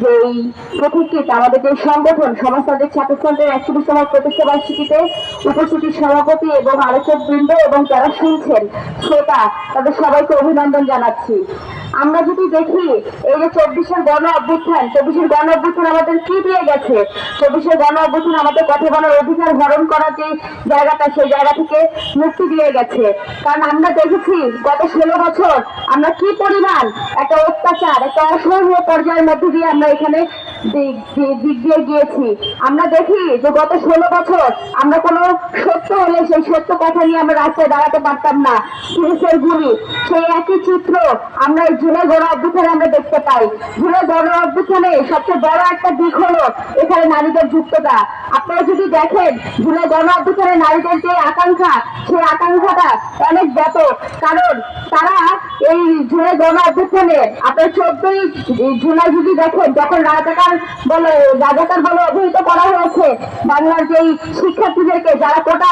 যেই প্রতীকীতে আমাদের যে সংগঠন সমাজতান্ত্রিক ছাত্রফ্রন্টের 41তম প্রতিষ্ঠা বার্ষিকীতে উপস্থিত সভাপতি এবং আলোচক বৃন্দ এবং যারা শুনছেন শ্রোতা তাদের সবাইকে অভিনন্দন জানাচ্ছি। আমরা যদি দেখি এই যে 24-এর গণ অভ্যুত্থান আমাদের কি দিয়ে গেছে, 24-এর গণ অভ্যুত্থান আমাদের কথা বলার অধিকার হরণ করার যে জায়গাটা সেই জায়গা থেকে মুক্তি দিয়ে গেছে। কারণ আমরা দেখেছি গত 16 বছর আমরা কি পরিমাণ একটা অত্যাচার, একটা অসহনীয় পর্যায়ের মধ্যে দিয়ে আমরা এখানে দিক দিয়ে গিয়েছি। আমরা দেখি যে গত 16 বছর আমরা কোনো সত্য হলে সেই সত্য কথা নিয়ে আমরা রাস্তায় দাঁড়াতে পারতাম না। পুলিশের গুলি, সেই একই চিত্র আমরা এই জুলাই গণ অভ্যুত্থানে আমরা দেখতে পাই। জুলাই গণ অভ্যুত্থানে সবচেয়ে বড় একটা দিক হলো এখানে নারীদের যুক্ততা। আপনারা যদি দেখেন জুলাই গণ অভ্যুত্থানে নারীদের যে আকাঙ্ক্ষা, সেই আকাঙ্ক্ষাটা অনেক ব্যাপক। কারণ তারা এই জুলাই গণ অভ্যুত্থানে আপনার 14ই জুলাই যদি দেখেন যখন রাজাকার বলে অভিহিত করা হয়েছে বাংলার যেই শিক্ষার্থীদেরকে যারা কোটা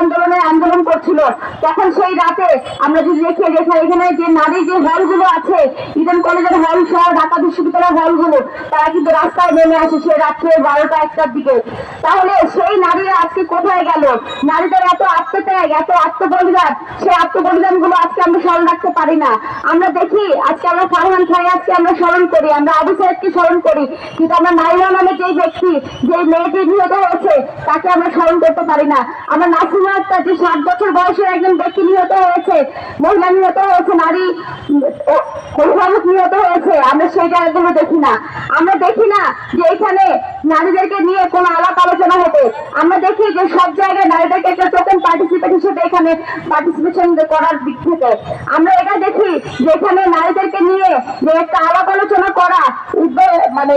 আন্দোলন করছিল, তখন সেই রাতে আমরা যদি দেখি এখানে যে নারীর যে হলগুলো আছে, ইডেন কলেজের হল সহ ঢাকা বিশ্ববিদ্যালয়ের হলগুলো, তারা কিন্তু রাস্তায় নেমে আসে সে রাত্রে 12টা-1টার দিকে। তাহলে সেই নারীরা আজকে কোথায় গেল? নারীদের এত আত্মত্যাগ, এত আত্মবলিদান, সেই আত্মবলিদান গুলো আজকে আমরা স্মরণ রাখতে পারি না। আমরা দেখি আজকে আমরা ফারহান খাই আজকে আমরা স্মরণ করি, আমরা আবু সাহেবকে স্মরণ করি, কিন্তু আমরা নাইলা নামে যে ব্যক্তি, যে মেয়েটি নিহত হয়েছে তাকে আমরা স্মরণ করতে পারি না। আমরা নাসিমা আক্তার যে 7 বছর বয়সের একজন ব্যক্তি নিহত হয়েছে, মহিলা নিহত হয়েছে, নারী অভিভাবক নিহত হয়েছে, আমরা সেই জায়গাগুলো দেখি না। আমরা দেখি না যে এখানে নারীদেরকে নিয়ে কোনো আলাপ আলোচনা হবে। আমরা দেখি যে সব জায়গায় নারীদেরকে একটা টোকেন পার্টিসিপেট হিসেবে এখানে পার্টিসিপেশন করার দিক থেকে আমরা এটা দেখি যে এখানে নারীদেরকে নিয়ে যে একটা আলাপ আলোচনা করা, মানে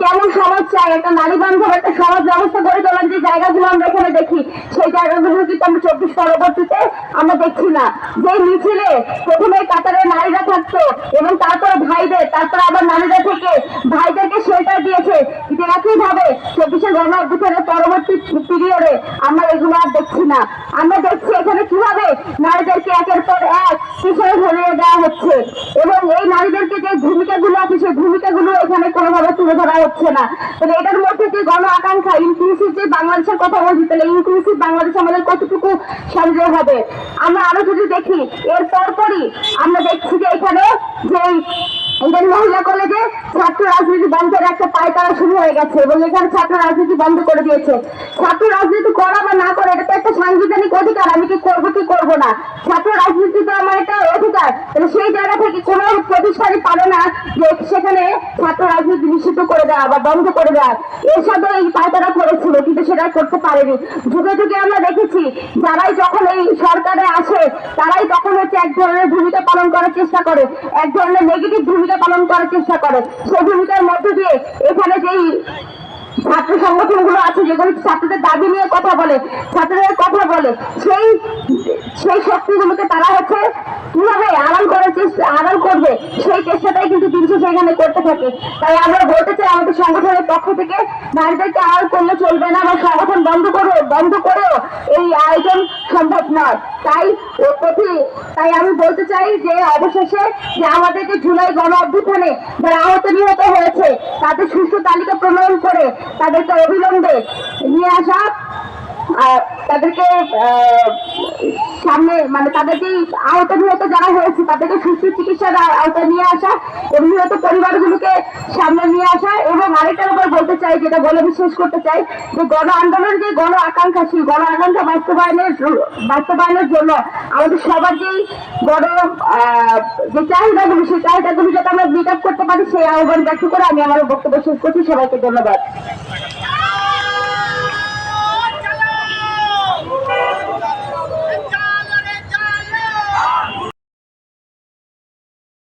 কেমন সমাজ চাই, একটা নারী বান্ধব একটা সমাজ ব্যবস্থা গড়ে তোলার যে জায়গাগুলো আমরা এখানে দেখি, সেই জায়গাগুলো কিন্তু আমরা 24 পরবর্তীতে আমরা দেখছি না। যে মিছিলে প্রথমে কাতারে নারীরা থাকতো এবং তারপরে ভাইদের, তারপরে আবার নারীরা থেকে ভাইদেরকে শেল্টার দিয়েছে, কিন্তু একইভাবে 24-এর গণ অভ্যুত্থানের পরবর্তী পিরিয়ডে আমরা এগুলো আর দেখছি না। আমরা দেখছি এখানে কিভাবে নারীদেরকে একের পর এক পিছনে ধরিয়ে দেওয়া হচ্ছে এবং এই নারীদেরকে যে ভূমিকাগুলো আছে সেই ভূমিকাগুলো এখানে কোনোভাবে তুলে ধরা হচ্ছে না। তাহলে এটার মধ্যে যে গণ আকাঙ্ক্ষা ইনক্লুসিভ যে বাংলাদেশের কথা বলছি, তাহলে ইনক্লুসিভ বাংলাদেশ আমাদের কতটুকু সাহায্য হবে? আমরা আরো যদি দেখি এর পরপরই আমরা দেখছি যে এখানে যে মহিলা কলেজে ছাত্র রাজনীতি বন্ধের একটা পায়তারা শুরু হয়ে গেছে এবং এখানে ছাত্র রাজনীতি বন্ধ করে দিয়েছে। ছাত্র রাজনীতি করা বা না করে এটা তো একটা সাংবিধানিক অধিকার, আমি কি করবো কি করবো না, ছাত্র রাজনীতি তো আমার একটা অধিকার। তাহলে সেই জায়গা থেকে কোনো প্রতিষ্ঠানই পারে না যে সেখানে ছাত্র রাজনীতি নিষিদ্ধ করে দেওয়া বা বন্ধ করে দেওয়া। এর সাথে এই পায়তারা করেছিল কিন্তু সেটা করতে পারেনি। যুগে যুগে আমরা দেখেছি যারাই যখন এই সরকারে আসে তারাই তখন হচ্ছে এক ধরনের ভূমিকা পালন করার চেষ্টা করে, এক ধরনের নেগেটিভ ভূমিকা পালন করার চেষ্টা করে। সেই ভূমিকার মধ্যে দিয়ে এখানে যেই ছাত্র সংগঠন গুলো আছে যেগুলো ছাত্রদের দাবি নিয়ে কথা বলে, ছাত্রদের কথা বলে, সেই শক্তিগুলোকে তারা হচ্ছে কিভাবে আড়াল করবে সেই চেষ্টাটাই কিন্তু দিন শেষে এখানে করতে থাকে। তাই আমরা বলতে চাই আমাদের সংগঠনের পক্ষ থেকে নারীদেরকে আড়াল করলে চলবে না, বা সংগঠন বন্ধ করেও এই আয়োজন সম্ভব নয়। তাই আমি বলতে চাই যে অবশেষে যে আমাদের যে জুলাই গণ অভ্যুত্থানে যারা আহত নিহত হয়েছে তাদের সুষ্ঠু তালিকা প্রণয়ন করে তাদেরকে অবিলম্বে নিয়ে আসা, তাদেরকে সামনে মানে তাদেরকে আহত নিহত যারা হয়েছে তাদেরকে সুস্থ চিকিৎসার আওতায় নিয়ে আসা এবং নিহত পরিবারগুলোকে সামনে নিয়ে আসা। এবং আরেকটার উপর বলতে চাই, যেটা বলে আমি শেষ করতে চাই, যে গণ আন্দোলন যে গণ আকাঙ্ক্ষা, সেই গণ আকাঙ্ক্ষা বাস্তবায়নের জন্য আমাদের সবার যেই যে চাহিদাগুলো, সেই চাহিদাগুলো যাতে আমরা মিট আপ করতে পারি সেই আহ্বান ব্যক্ত করে আমি আমার বক্তব্য শেষ করছি। সবাইকে ধন্যবাদ।